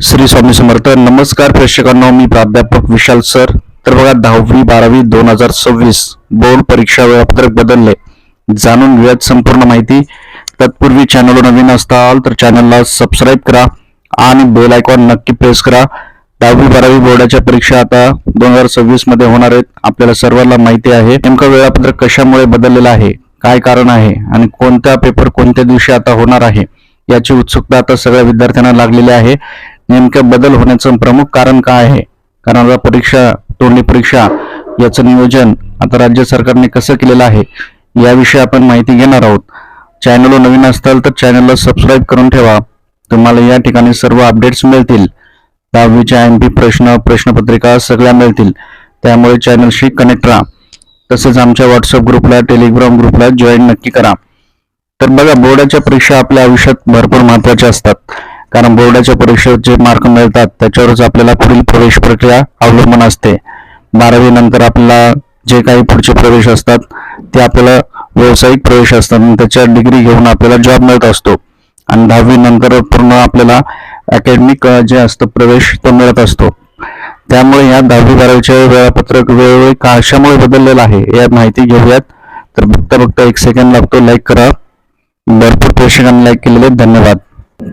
श्री स्वामी समर्थ. नमस्कार प्रेक्षकांनो, मी प्राध्यापक विशाल सर. तर बघा 10वी 12वी 2026 बोर्ड परीक्षा वेळापत्रक बदलले, जाणून घेऊयात संपूर्ण माहिती. तत्पूर्वी चॅनलवर नवीन असाल तर चॅनलला सबस्क्राईब करा आणि बेल आयकॉन नक्की प्रेस करा. 10वी 12वी बोर्डाच्या परीक्षा आता 2026 मध्ये होणार आहेत. आपल्याला सर्वांना माहिती आहे नेमकं वेळापत्रक कशामुळे बदललेलं आहे, काय कारण आहे आणि कोणता पेपर कोणत्या दिवशी आता होणार आहे याची उत्सुकता आता सगळ्या विद्यार्थ्यांना लागलेली आहे. नेमकं बदल होण्याचं प्रमुख कारण काय आहे, कारण आता परीक्षा तोंडी परीक्षा याचं नियोजन आता राज्य सरकारने कसं केलेलं आहे याविषयी आपण माहिती घेणार आहोत. चॅनलवर नवीन असताल तर चॅनलला सबस्क्राईब करून ठेवा. तुम्हाला या ठिकाणी सर्व अपडेट्स मिळतील. 10वीच्या MP प्रश्नपत्रिका सगळ्या मिळतील, त्यामुळे चॅनलशी कनेक्ट राहा. तसेच आमच्या व्हॉट्सअप ग्रुपला टेलिग्राम ग्रुपला जॉईन नक्की करा. तर बघा, बोर्डाच्या परीक्षा आपल्या आयुष्यात भरपूर महत्त्वाच्या असतात, कारण बोर्डाच्या परीक्षेत जे मार्क मिळतात त्याच्यावरच आपल्याला पुढील प्रवेश प्रक्रिया अवलंबून असते. 12वी नंतर आपल्याला जे काही पुढचे प्रवेश असतात ते आपल्याला व्यावसायिक प्रवेश असतात, त्याच्या डिग्री घेऊन आपल्याला जॉब मिळत असतो. आणि 10वी नंतर पूर्ण आपल्याला अकॅडमिक जे असतं प्रवेश तो मिळत असतो. त्यामुळे या 10वी 12वीचे वेळापत्रक वेळोवेळी कशामुळे बदललेलं आहे या माहिती घेऊयात. तर बघता 1 सेकंड लागतो. लाईक करा. भरपूर प्रेक्षकांनी लाईक केलेले, धन्यवाद.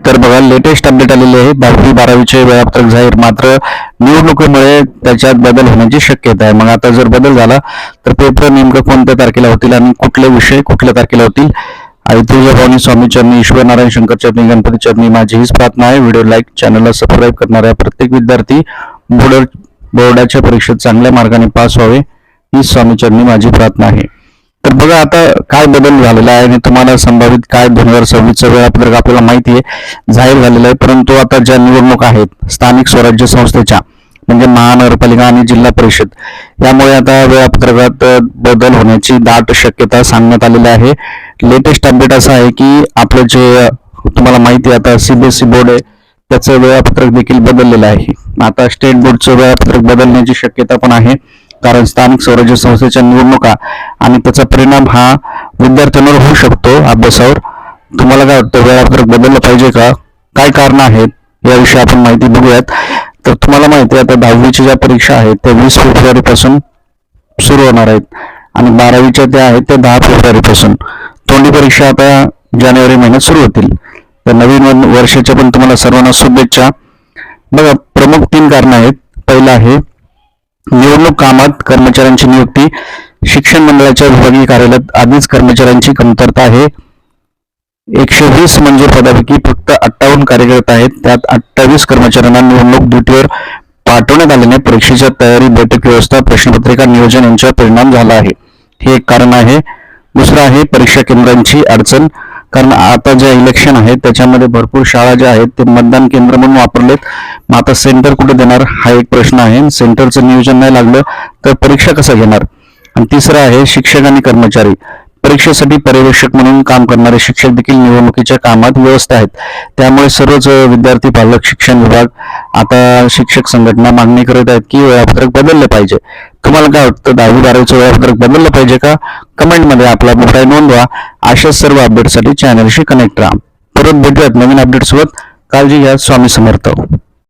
तर बघा, लेटेस्ट अपडेट आलेले आहे. 10वी 12वीचे वेळापत्रक जाहीर, मात्र निवडणुकीमुळे त्याच्यात बदल होण्याची शक्यता आहे. मग आता जर बदल झाला तर पेपर नेमकं कोणत्या तारखेला होतील आणि कुठले विषय कुठल्या तारखेला होतील. आई तुळजाभवानी स्वामी चरणी, ईश्वर नारायण शंकर चरणी, गणपती चरणी माझी हीच प्रार्थना आहे. व्हिडिओ लाईक, चॅनलला सबस्क्राईब करणाऱ्या प्रत्येक विद्यार्थी बोर्डाच्या परीक्षेत चांगल्या मार्गाने पास व्हावे ही स्वामी चरणी माझी प्रार्थना आहे. तर बघा, आता काय बदल झालेला आहे आणि तुम्हाला संभावित काय 2026चं वेळापत्रक आपल्याला माहिती आहे जाहीर झालेलं आहे. परंतु आता ज्या निवडणूक आहेत स्थानिक स्वराज्य संस्थेच्या, म्हणजे महानगरपालिका आणि जिल्हा परिषद, यामुळे आता वेळापत्रकात बदल होण्याची दाट शक्यता सांगण्यात आलेली आहे. लेटेस्ट अपडेट असं आहे की आपलं जे तुम्हाला माहिती आहे आता CBSE बोर्ड आहे त्याचं वेळापत्रक देखील बदललेलं आहे. आता स्टेट बोर्डचं वेळापत्रक बदलण्याची शक्यता पण आहे, कारण स्थानिक स्वराज्य संस्थेच्या निवडणुका आणि त्याचा परिणाम हा विद्यार्थ्यांवर होऊ शकतो अभ्यासावर. तुम्हाला काय वाटतं, वेळापत्रक बदललं पाहिजे का, काय कारण आहेत याविषयी आपण माहिती बघूयात. तर तुम्हाला माहिती आहे आता 10वीच्या ज्या परीक्षा आहेत त्या 20 फेब्रुवारी पासून सुरू होणार आहेत आणि 12वीच्या त्या आहेत त्या 10 फेब्रुवारी पासून. तोंडी परीक्षा आता जानेवारी महिन्यात सुरू होतील. तर नवीन वर्षाच्या पण तुम्हाला सर्वांना शुभेच्छा. बघा, प्रमुख 3 कारण आहेत. पहिलं आहे निवडणूक कामात कर्मचाऱ्यांची नियुक्ती. शिक्षण मंडळाच्या विभागीय कार्यालयात आधीच कर्मचाऱ्यांची कमतरता आहे. 120 मंजूर पदापैकी फक्त 58 कार्यरत आहेत. त्यात 28 कर्मचाऱ्यांना निवडणूक ड्युटीवर पाठवण्यात आल्याने परीक्षेच्या तयारी, बैठक व्यवस्था, प्रश्नपत्रिका नियोजन यांचा परिणाम झाला आहे. हे एक कारण आहे. दुसरं आहे परीक्षा केंद्रांची अडचण, कारण आता जे इलेक्शन आहे त्याच्यामध्ये भरपूर शाळा ज्या आहेत ते मतदान केंद्र म्हणून वापरलेत. मग आता सेंटर कुठे देणार हा एक प्रश्न आहे. सेंटरचं नियोजन नाही लागलं तर परीक्षा कसं घेणार. आणि तिसरं आहे शिक्षक आणि कर्मचारी. परीक्षेसाठी पर्यवेक्षक म्हणून काम करणारे शिक्षक देखील निवडणुकीच्या कामात व्यस्त आहेत. त्यामुळे सर्वच विद्यार्थी, पालक, शिक्षण विभाग, आता शिक्षक संघटना मागणी करत आहेत की वेळापत्रक बदलले पाहिजे. तुम्हाला काय वाटतं, 10वी 12वीचं वेळापत्रक बदललं पाहिजे का? कमेंटमध्ये आपला अभिप्राय नोंदवा. अशा सर्व अपडेटसाठी चॅनलशी कनेक्ट राहा. परत भेटूयात नवीन अपडेटसोबत. काळजी घ्या. स्वामी समर्थ.